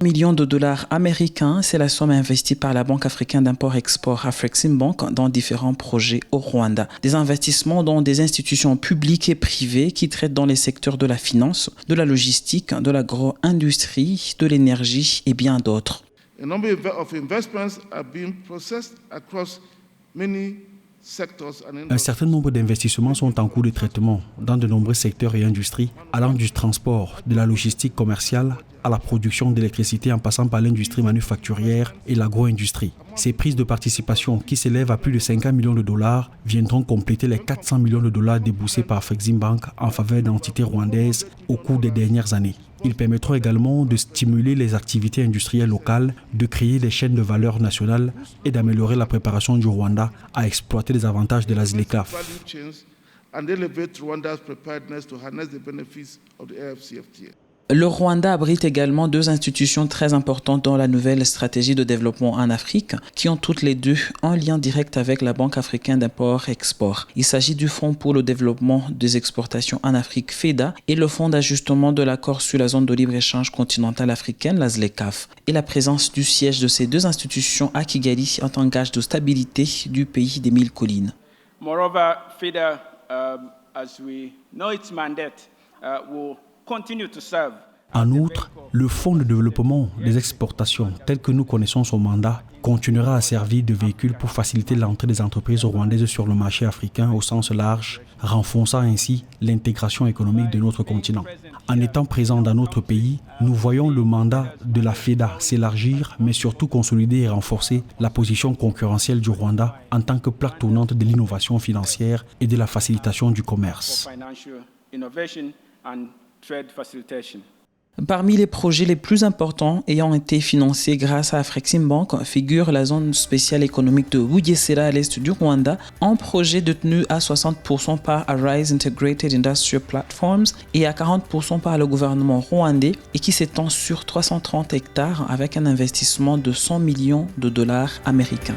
Millions de dollars américains, c'est la somme investie par la Banque africaine d'import-export Afreximbank dans différents projets au Rwanda. Des investissements dans des institutions publiques et privées qui traitent dans les secteurs de la finance, de la logistique, de l'agro-industrie, de l'énergie et bien d'autres. A number of investments are being processed across many. Un certain nombre d'investissements sont en cours de traitement dans de nombreux secteurs et industries, allant du transport, de la logistique commerciale à la production d'électricité en passant par l'industrie manufacturière et l'agro-industrie. Ces prises de participation, qui s'élèvent à plus de 50 millions de dollars, viendront compléter les 400 millions de dollars déboursés par Afreximbank en faveur d'entités rwandaises au cours des dernières années. Ils permettront également de stimuler les activités industrielles locales, de créer des chaînes de valeur nationales et d'améliorer la préparation du Rwanda à exploiter les avantages de la ZLECAf. Le Rwanda abrite également deux institutions très importantes dans la nouvelle stratégie de développement en Afrique, qui ont toutes les deux un lien direct avec la Banque africaine d'import-export. Il s'agit du Fonds pour le développement des exportations en Afrique, FEDA, et le Fonds d'ajustement de l'accord sur la zone de libre-échange continentale africaine, la ZLECAf. Et la présence du siège de ces deux institutions à Kigali est un gage de stabilité du pays des mille collines. Moreover, FEDA, as we know its mandate, will continue to serve. En outre, le Fonds de développement des exportations, tel que nous connaissons son mandat, continuera à servir de véhicule pour faciliter l'entrée des entreprises rwandaises sur le marché africain au sens large, renforçant ainsi l'intégration économique de notre continent. En étant présent dans notre pays, nous voyons le mandat de la FEDA s'élargir, mais surtout consolider et renforcer la position concurrentielle du Rwanda en tant que plaque tournante de l'innovation financière et de la facilitation du commerce. Parmi les projets les plus importants ayant été financés grâce à Afreximbank figure la zone spéciale économique de Bugesera à l'est du Rwanda, un projet détenu à 60% par Arise Integrated Industrial Platforms et à 40% par le gouvernement rwandais et qui s'étend sur 330 hectares avec un investissement de 100 millions de dollars américains.